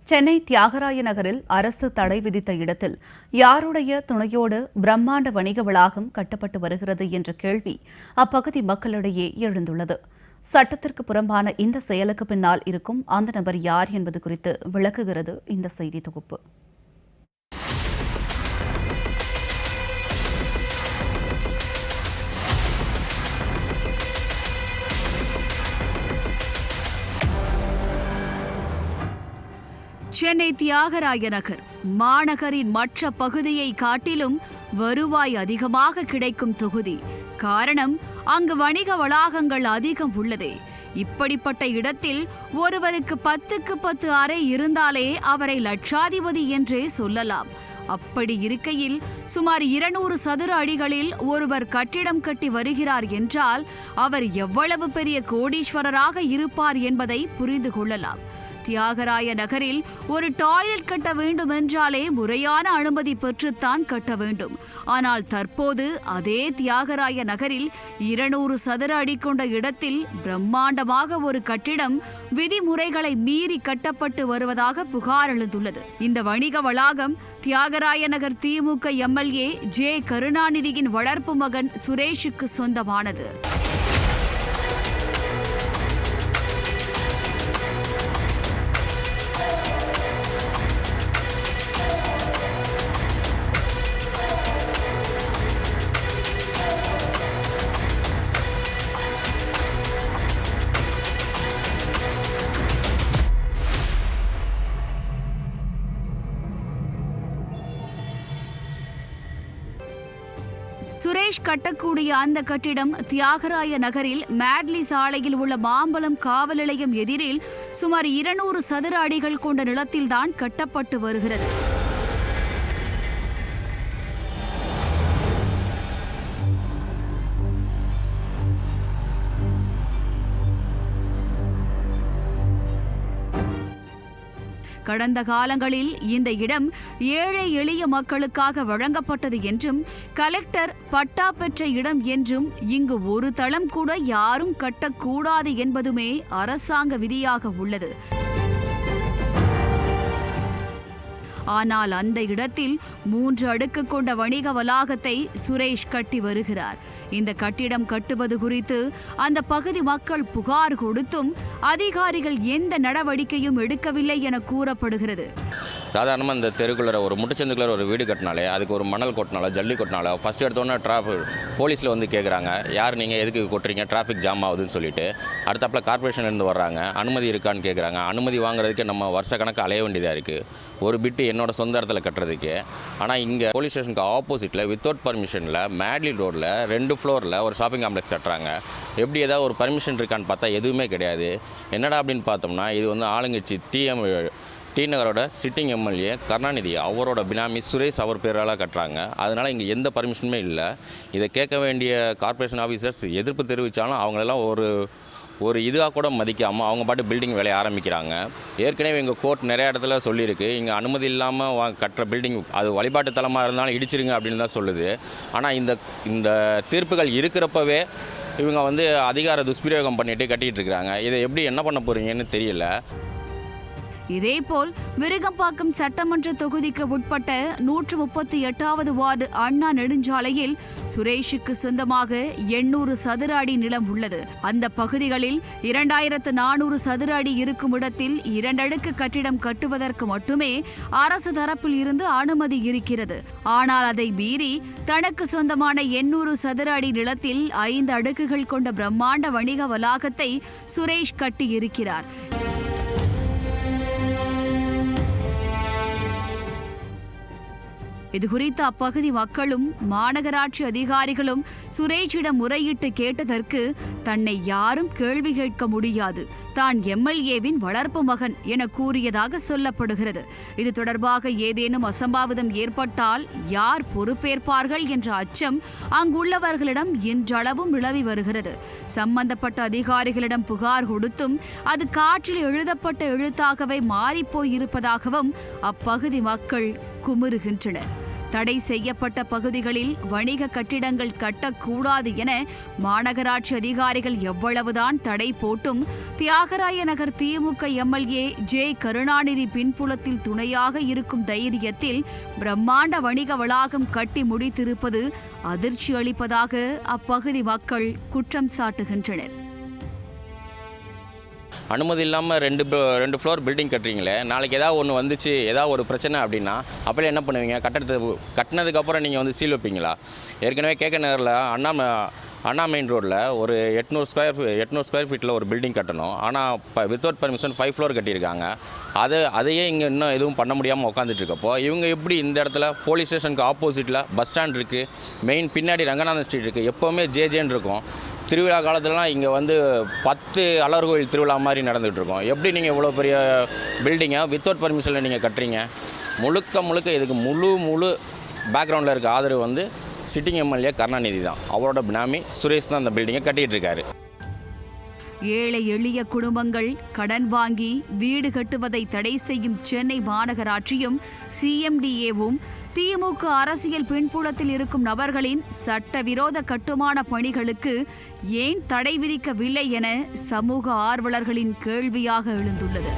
சென்னை தியாகராய நகரில் அரசு தடை விதித்த இடத்தில் யாருடைய துணையோடு பிரம்மாண்ட வணிக வளாகம் கட்டப்பட்டு வருகிறது என்ற கேள்வி அப்பகுதி மக்களிடையே எழுந்துள்ளது. சட்டத்திற்கு புறம்பான இந்த செயலுக்கு பின்னால் இருக்கும் அந்த நபர் யார் என்பது குறித்து விளக்குகிறது இந்த செய்தி தொகுப்பு. சென்னை தியாகராய நகர் மாநகரின் மற்ற பகுதியை காட்டிலும் வருவாய் அதிகமாக கிடைக்கும் தொகுதி. காரணம், அங்கு வணிக வளாகங்கள் அதிகம் உள்ளதே. இப்படிப்பட்ட இடத்தில் ஒருவருக்கு 10க்கு 10 அறை இருந்தாலே அவரை லட்சாதிபதி என்றே சொல்லலாம். அப்படி இருக்கையில் சுமார் 200 சதுர அடிகளில் ஒருவர் கட்டிடம் கட்டி வருகிறார் என்றால் அவர் எவ்வளவு பெரிய கோடீஸ்வரராக இருப்பார் என்பதை புரிந்து கொள்ளலாம். தியாகராய நகரில் ஒரு டாய்லெட் கட்ட வேண்டும் என்றாலே முறையான அனுமதி பெற்றுத்தான் கட்ட வேண்டும். ஆனால் தற்போது அதே தியாகராய நகரில் 200 சதுர அடி கொண்ட இடத்தில் பிரம்மாண்டமாக ஒரு கட்டிடம் விதிமுறைகளை மீறி கட்டப்பட்டு வருவதாக புகார் எழுந்துள்ளது. இந்த வணிக வளாகம் தியாகராய நகர் திமுக எம்எல்ஏ ஜே கருணாநிதியின் வளர்ப்பு மகன் சுரேஷுக்கு சொந்தமானது. சுரேஷ் கட்டக்கூடிய அந்த கட்டிடம் தியாகராய நகரில் மேட்லி சாலையில் உள்ள மாம்பலம் காவல் நிலையம் எதிரில் சுமார் 200 சதுர அடிகள் கொண்ட நிலத்தில்தான் கட்டப்பட்டு வருகிறது. கடந்த காலங்களில் இந்த இடம் ஏழை எளிய மக்களுக்காக வழங்கப்பட்டது என்றும் கலெக்டர் பட்டா பெற்ற இடம் என்றும் இங்கு ஒரு தளம் கூட யாரும் கட்டக்கூடாது என்பதுமே அரசாங்க விதியாக உள்ளது. ஆனால் அந்த இடத்தில் 3 அடுக்கு கொண்ட வணிக வளாகத்தை சுரேஷ் கட்டி வருகிறார். இந்த கட்டிடம் கட்டுவது குறித்து அந்த பகுதி மக்கள் புகார் கொடுத்தும் அதிகாரிகள் எந்த நடவடிக்கையும் எடுக்கவில்லை என கூறப்படுகிறது. சாதாரணமாக இந்த தெருக்குள்ளே ஒரு முட்டுச்சந்துக்குள்ளே ஒரு வீடு கட்டினாலே அதுக்கு ஒரு மணல் கொட்டினாலோ ஜல்லி கொட்டினாலோ ஃபஸ்ட் எடுத்தோன்னே போலீஸில் வந்து கேட்குறாங்க, யார் நீங்கள் எதுக்கு கொட்டுறீங்க, டிராஃபிக் ஜாம் ஆகுதுன்னு சொல்லிட்டு. அடுத்தாப்பில் கார்பரேஷன்லேருந்து வர்றாங்க, அனுமதி இருக்கான்னு கேட்குறாங்க. அனுமதி வாங்குறதுக்கு நம்ம வருஷ கணக்கு அலைய வேண்டியதாக இருக்குது ஒரு பிட்டு என்னோட சொந்த இடத்துல கட்டுறதுக்கு. ஆனால் இங்கே போலீஸ் ஸ்டேஷனுக்கு ஆப்போசிட்டில் வித்தவுட் பர்மிஷனில் மேட்லி ரோடில் 2 ஃப்ளோரில் ஒரு ஷாப்பிங் காம்ப்ளெக்ஸ் கட்டுறாங்க. எப்படி ஏதாவது ஒரு பர்மிஷன் இருக்கான்னு பார்த்தா எதுவுமே கிடையாது. என்னடா அப்படின்னு பார்த்தோம்னா இது வந்து ஆளுங்கட்சி டி நகரோட சிட்டிங் எம்எல்ஏ கருணாநிதி அவரோட பினாமி சுரேஷ் அவர் பேரால் கட்டுறாங்க. அதனால் இங்கே எந்த பர்மிஷனுமே இல்லை. இதை கேட்க வேண்டிய கார்பரேஷன் ஆஃபீஸர்ஸ் எதிர்ப்பு தெரிவித்தாலும் அவங்களெல்லாம் ஒரு இதுவாக கூட மதிக்காமல் அவங்க பாட்டு பில்டிங் வேலையை ஆரம்பிக்கிறாங்க. ஏற்கனவே எங்கள் கோர்ட் நிறைய இடத்துல சொல்லியிருக்கு, இங்கே அனுமதி இல்லாமல் கட்டுற பில்டிங் அது வழிபாட்டு தலமாக இருந்தாலும் இடிச்சிருங்க அப்படின்னு தான் சொல்லுது. ஆனால் இந்த தீர்ப்புகள் இருக்கிறப்பவே இவங்க வந்து அதிகார துஷ்பிரயோகம் பண்ணிட்டு கட்டிகிட்டு இருக்கிறாங்க. இதை எப்படி என்ன பண்ண போகிறீங்கன்னு தெரியல. இதேபோல் விருகம்பாக்கம் சட்டமன்ற தொகுதிக்கு உட்பட்ட 138வது வார்டு அண்ணா நெடுஞ்சாலையில் சுரேஷுக்கு சொந்தமாக 800 சதுர அடி நிலம் உள்ளது. அந்த பகுதிகளில் 2400 சதுர அடி இருக்கும் இடத்தில் 2 அடுக்கு கட்டிடம் கட்டுவதற்கு மட்டுமே அரசு தரப்பில் இருந்து அனுமதி இருக்கிறது. ஆனால் அதை மீறி தனக்கு சொந்தமான 800 சதுர அடி நிலத்தில் 5 அடுக்குகள் கொண்ட பிரம்மாண்ட வணிக வளாகத்தை சுரேஷ் கட்டியிருக்கிறார். இதுகுறித்து அப்பகுதி மக்களும் மாநகராட்சி அதிகாரிகளும் சுரேஷிடம் முறையிட்டு கேட்டதற்கு தன்னை யாரும் கேள்வி கேட்க முடியாது, தான் எம்எல்ஏவின் வளர்ப்பு மகன் என கூறியதாக சொல்லப்படுகிறது. இது தொடர்பாக ஏதேனும் அசம்பாவிதம் ஏற்பட்டால் யார் பொறுப்பேற்பார்கள் என்ற அச்சம் அங்குள்ளவர்களிடம் இன்றளவும் நிலவி வருகிறது. சம்பந்தப்பட்ட அதிகாரிகளிடம் புகார் கொடுத்தும் அது காற்றில் எழுதப்பட்ட எழுத்தாகவே மாறிப்போயிருப்பதாகவும் அப்பகுதி மக்கள் குமுறுகின்றனர். தடை செய்யப்பட்ட பகுதிகளில் வணிக கட்டிடங்கள் கட்டக்கூடாது என மாநகராட்சி அதிகாரிகள் எவ்வளவுதான் தடை போட்டும் தியாகராய நகர் திமுக எம்எல்ஏ ஜே கருணாநிதி பின்புலத்தில் துணையாக இருக்கும் தைரியத்தில் பிரம்மாண்ட வணிக வளாகம் கட்டி முடித்திருப்பது அதிர்ச்சி அளிப்பதாக அப்பகுதி மக்கள் குற்றம் சாட்டுகின்றனர். அனுமதி இல்லாமல் ரெண்டு ஃப்ளோர் பில்டிங் கட்டுறீங்களே, நாளைக்கு ஏதாவது ஒன்று வந்துச்சு, ஏதாவது ஒரு பிரச்சனை அப்படின்னா அப்போல்லாம் என்ன பண்ணுவீங்க? கட்டினதுக்கப்புறம் நீங்கள் வந்து சீல் வைப்பீங்களா? ஏற்கனவே கேகே நகரில் அண்ணா மெயின் ரோட்டில் ஒரு 800 ஸ்கொயர் ஃபீட்டில் ஒரு பில்டிங் கட்டணும். ஆனால் இப்போ வித்தவுட் பர்மிஷன் 5 ஃப்ளோர் கட்டியிருக்காங்க. அதையே இங்கே இன்னும் எதுவும் பண்ண முடியாமல் உட்காந்துட்டு இருக்கப்போ இவங்க எப்படி இந்த இடத்துல போலீஸ் ஸ்டேஷனுக்கு ஆப்போசிட்டில் பஸ் ஸ்டாண்ட் இருக்குது, மெயின் பின்னாடி ரங்கநாதன் ஸ்ட்ரீட் இருக்குது, எப்போவுமே ஜேஜேன்னு இருக்கும். திருவிழா காலத்துலலாம் இங்கே வந்து 10 அலர் கோயில் திருவிழா மாதிரி நடந்துகிட்டு இருக்கோம். எப்படி நீங்கள் இவ்வளோ பெரிய பில்டிங்கை வித்தவுட் பர்மிஷனில் நீங்கள் கட்டுறீங்க? முழுக்க இதுக்கு முழு பேக்ரவுண்டில் இருக்க ஆதரவு வந்து சிட்டிங் எம்எல்ஏ கருணாநிதி தான். அவரோட பினாமி சுரேஷ் தான் அந்த பில்டிங்கை கட்டிகிட்டு இருக்காரு. ஏழை எளிய குடும்பங்கள் கடன் வாங்கி வீடு கட்டுவதை தடை செய்யும் சென்னை மாநகராட்சியும் சிஎம்டிஏவும் திமுக அரசியல் பின்புலத்தில் இருக்கும் நபர்களின் சட்டவிரோத கட்டுமான பணிகளுக்கு ஏன் தடை விதிக்கவில்லை என சமூக ஆர்வலர்களின் கேள்வியாக எழுந்துள்ளது.